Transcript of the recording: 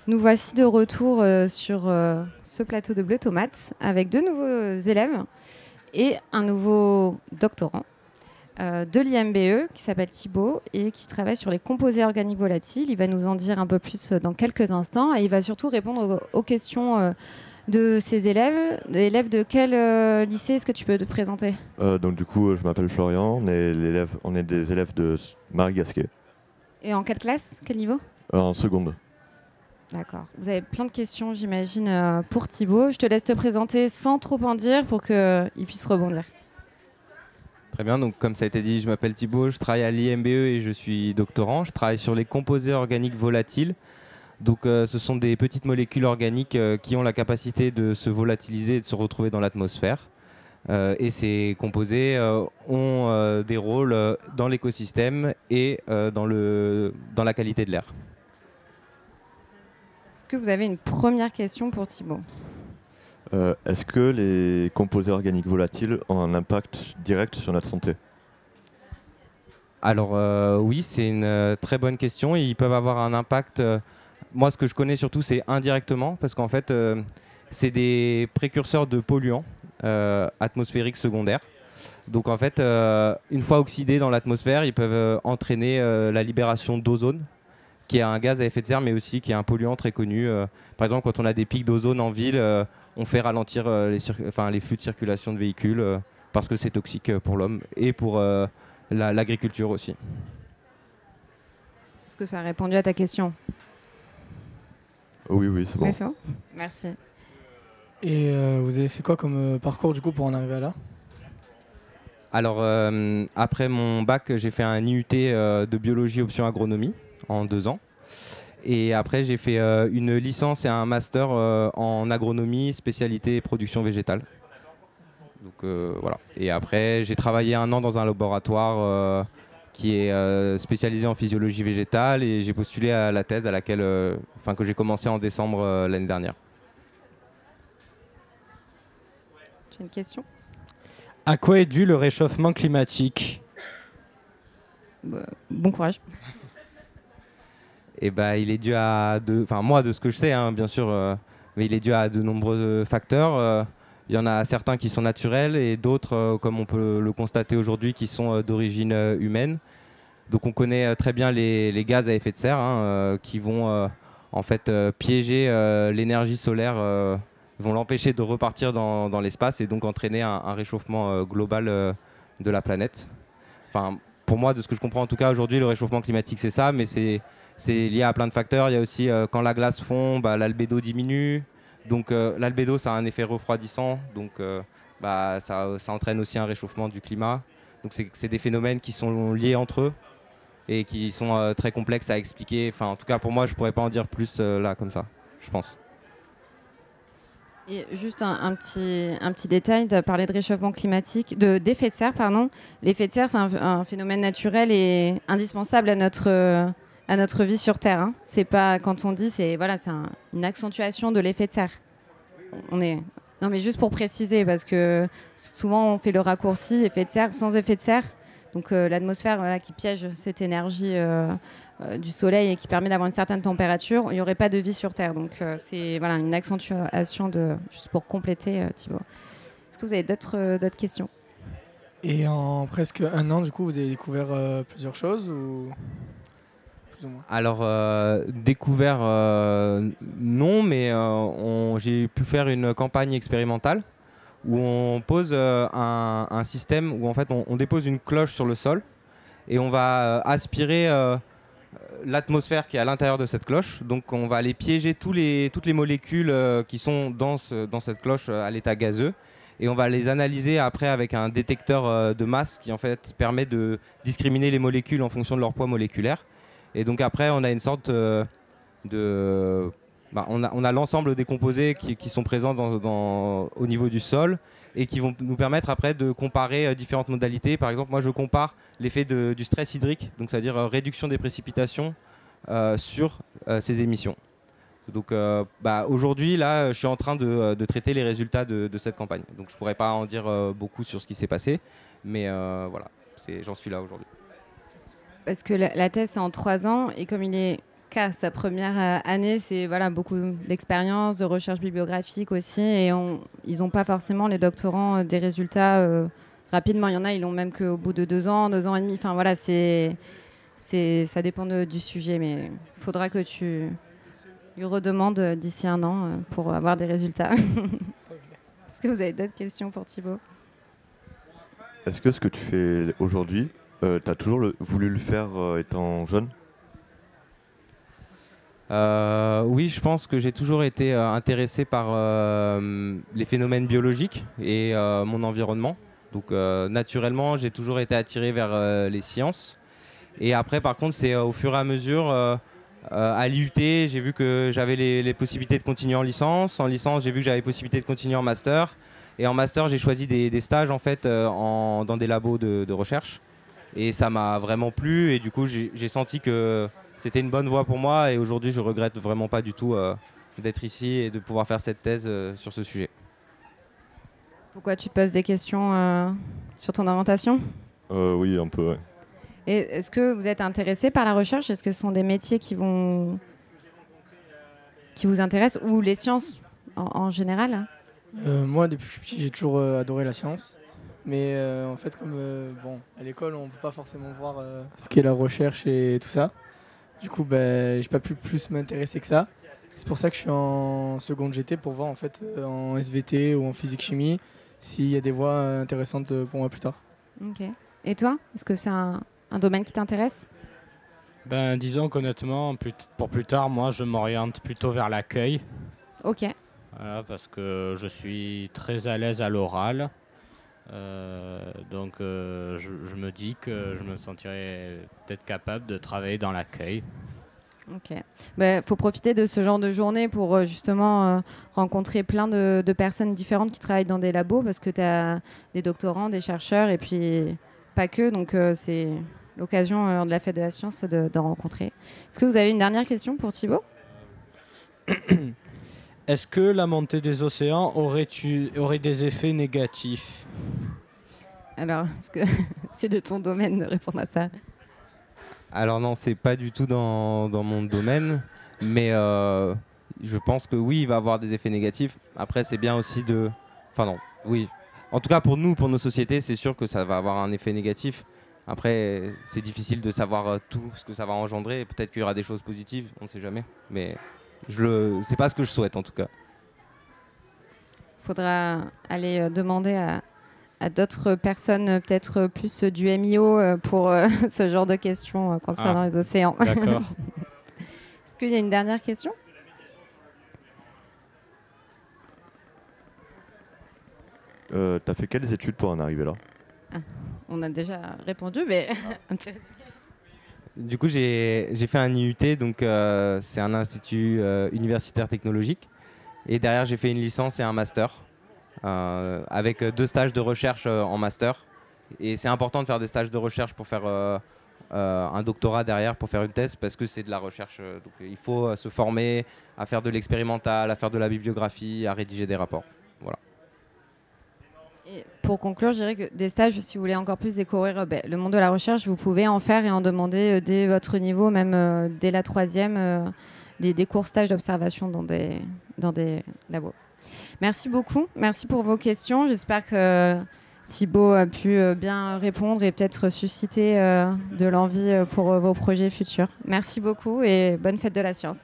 Nous voici de retour sur ce plateau de Bleu Tomate avec deux nouveaux élèves et un nouveau doctorant de l'IMBE qui s'appelle Thibaut et qui travaille sur les composés organiques volatiles. Il va nous en dire un peu plus dans quelques instants et il va surtout répondre aux questions de ses élèves. Élèves de quel lycée est-ce que tu peux te présenter? Donc du coup, je m'appelle Florian, on est des élèves de Marie Gasquet. Et en quelle classe? Quel niveau? En seconde. D'accord. Vous avez plein de questions, j'imagine, pour Thibaut. Je te laisse te présenter sans trop en dire pour qu'il puisse rebondir. Très bien, donc comme ça a été dit, je m'appelle Thibaut, je travaille à l'IMBE et je suis doctorant. Je travaille sur les composés organiques volatiles. Donc ce sont des petites molécules organiques qui ont la capacité de se volatiliser et de se retrouver dans l'atmosphère. Et ces composés ont des rôles dans l'écosystème et dans la qualité de l'air. Est-ce que vous avez une première question pour Thibaut? Est-ce que les composés organiques volatiles ont un impact direct sur notre santé? Alors oui, c'est une très bonne question. Ils peuvent avoir un impact. Moi, ce que je connais surtout, c'est indirectement, parce qu'en fait, c'est des précurseurs de polluants atmosphériques secondaires. Donc en fait, une fois oxydés dans l'atmosphère, ils peuvent entraîner la libération d'ozone, qui est un gaz à effet de serre, mais aussi qui est un polluant très connu. Par exemple, quand on a des pics d'ozone en ville, on fait ralentir les flux de circulation de véhicules parce que c'est toxique pour l'homme et pour l'agriculture aussi. Est-ce que ça a répondu à ta question? Oui, c'est bon. Oui, c'est bon. Merci. Et vous avez fait quoi comme parcours du coup pour en arriver à là? Alors, après mon bac, j'ai fait un IUT de biologie option agronomie en 2 ans. Et après, j'ai fait une licence et un master en agronomie, spécialité production végétale. Donc voilà. Et après, j'ai travaillé 1 an dans un laboratoire qui est spécialisé en physiologie végétale et j'ai postulé à la thèse que j'ai commencé en décembre l'année dernière. Tu as une question? À quoi est dû le réchauffement climatique? Bon courage. Et il est dû à moi de ce que je sais, hein, bien sûr, mais il est dû à de nombreux facteurs. Il y en a certains qui sont naturels et d'autres, comme on peut le constater aujourd'hui, qui sont d'origine humaine. Donc on connaît très bien les gaz à effet de serre qui vont en fait piéger l'énergie solaire, vont l'empêcher de repartir dans l'espace et donc entraîner un réchauffement global de la planète. Enfin, pour moi, de ce que je comprends en tout cas aujourd'hui, le réchauffement climatique c'est ça, mais c'est lié à plein de facteurs. Il y a aussi quand la glace fond, l'albédo diminue. Donc l'albédo, ça a un effet refroidissant. Donc ça entraîne aussi un réchauffement du climat. Donc c'est des phénomènes qui sont liés entre eux et qui sont très complexes à expliquer. Enfin, en tout cas, pour moi, je ne pourrais pas en dire plus là, comme ça, je pense. Et juste un petit détail, tu as parlé de réchauffement climatique, d'effet de serre, pardon. L'effet de serre, c'est un phénomène naturel et indispensable à notre vie sur Terre. Hein. C'est pas, quand on dit, c'est une accentuation de l'effet de serre. Non, mais juste pour préciser, parce que souvent on fait le raccourci effet de serre sans effet de serre. Donc l'atmosphère qui piège cette énergie du soleil et qui permet d'avoir une certaine température, il n'y aurait pas de vie sur Terre. Donc c'est une accentuation juste pour compléter, Thibaut. Est-ce que vous avez d'autres questions? Et en presque 1 an, du coup, vous avez découvert plusieurs choses ou plus ou moins? Alors, découvert, non, mais j'ai pu faire une campagne expérimentale où on pose un système où en fait on dépose une cloche sur le sol et on va aspirer l'atmosphère qui est à l'intérieur de cette cloche. Donc on va aller piéger toutes les molécules qui sont dans cette cloche à l'état gazeux et on va les analyser après avec un détecteur de masse qui en fait permet de discriminer les molécules en fonction de leur poids moléculaire. Et donc après on a une sorte on a l'ensemble des composés qui sont présents au niveau du sol et qui vont nous permettre après de comparer différentes modalités. Par exemple, moi je compare l'effet du stress hydrique, donc c'est-à-dire réduction des précipitations sur ces émissions. Donc aujourd'hui, là, je suis en train de traiter les résultats de cette campagne. Donc je pourrais pas en dire beaucoup sur ce qui s'est passé, mais voilà, j'en suis là aujourd'hui. Parce que la thèse, c'est en 3 ans, et comme il est qu'à sa première année, c'est voilà, beaucoup d'expérience, de recherche bibliographique aussi, et ils n'ont pas forcément, les doctorants, des résultats rapidement. Il y en a, ils l'ont même qu'au bout de 2 ans, 2 ans et demi. Enfin voilà, ça dépend du sujet, mais il faudra que tu lui redemandes d'ici 1 an pour avoir des résultats. Est-ce que vous avez d'autres questions pour Thibaut? Est-ce que ce que tu fais aujourd'hui, tu as toujours voulu le faire étant jeune? Oui, je pense que j'ai toujours été intéressé par les phénomènes biologiques et mon environnement. Donc naturellement, j'ai toujours été attiré vers les sciences. Et après, par contre, c'est au fur et à mesure, à l'IUT, j'ai vu que j'avais les possibilités de continuer en licence. En licence, j'ai vu que j'avais possibilité de continuer en master. Et en master, j'ai choisi des stages en fait, dans des labos de recherche. Et ça m'a vraiment plu. Et du coup, j'ai senti que c'était une bonne voie pour moi. Et aujourd'hui, je regrette vraiment pas du tout d'être ici et de pouvoir faire cette thèse sur ce sujet. Pourquoi tu te poses des questions sur ton orientation? Oui, un peu, ouais. Et est-ce que vous êtes intéressé par la recherche? Est-ce que ce sont des métiers qui vous intéressent, ou les sciences en général? Moi, depuis que je suis petit, j'ai toujours adoré la science. Mais en fait, comme à l'école, on ne peut pas forcément voir ce qu'est la recherche et tout ça. Du coup, j'ai pas pu plus m'intéresser que ça. C'est pour ça que je suis en seconde GT, pour voir en fait en SVT ou en physique-chimie s'il y a des voies intéressantes pour moi plus tard. Ok. Et toi, est-ce que c'est un domaine qui t'intéresse? Disons qu'honnêtement, pour plus tard, moi, je m'oriente plutôt vers l'accueil. Ok. Voilà, parce que je suis très à l'aise à l'oral. Donc je me dis que je me sentirais peut-être capable de travailler dans l'accueil. Ok. Faut profiter de ce genre de journée pour justement rencontrer plein de personnes différentes qui travaillent dans des labos, parce que tu as des doctorants, des chercheurs, et puis pas que. Donc c'est l'occasion lors de la fête de la science d'en rencontrer. Est-ce que vous avez une dernière question pour Thibaut? Est-ce que la montée des océans aurait des effets négatifs? Alors, est-ce que c'est de ton domaine de répondre à ça? Alors non, c'est pas du tout dans mon domaine, mais je pense que oui, il va avoir des effets négatifs. Après, c'est bien aussi de... Enfin non, oui. En tout cas, pour nous, pour nos sociétés, c'est sûr que ça va avoir un effet négatif. Après, c'est difficile de savoir tout ce que ça va engendrer. Peut-être qu'il y aura des choses positives, on ne sait jamais. Mais c'est pas ce que je souhaite, en tout cas. Faudra aller demander à d'autres personnes, peut-être plus du MIO, pour ce genre de questions concernant les océans. D'accord. Est-ce qu'il y a une dernière question? T'as fait quelles études pour en arriver là? On a déjà répondu, mais... Du coup, j'ai fait un IUT, donc c'est un institut universitaire technologique. Et derrière, j'ai fait une licence et un master, avec 2 stages de recherche en master. Et c'est important de faire des stages de recherche pour faire un doctorat derrière, pour faire une thèse, parce que c'est de la recherche. Donc il faut se former à faire de l'expérimental, à faire de la bibliographie, à rédiger des rapports. Voilà. Et pour conclure, je dirais que des stages, si vous voulez encore plus découvrir le monde de la recherche, vous pouvez en faire et en demander dès votre niveau, même dès la 3e, des courts stages d'observation dans des labos. Merci beaucoup. Merci pour vos questions. J'espère que Thibaut a pu bien répondre et peut-être susciter de l'envie pour vos projets futurs. Merci beaucoup et bonne fête de la science.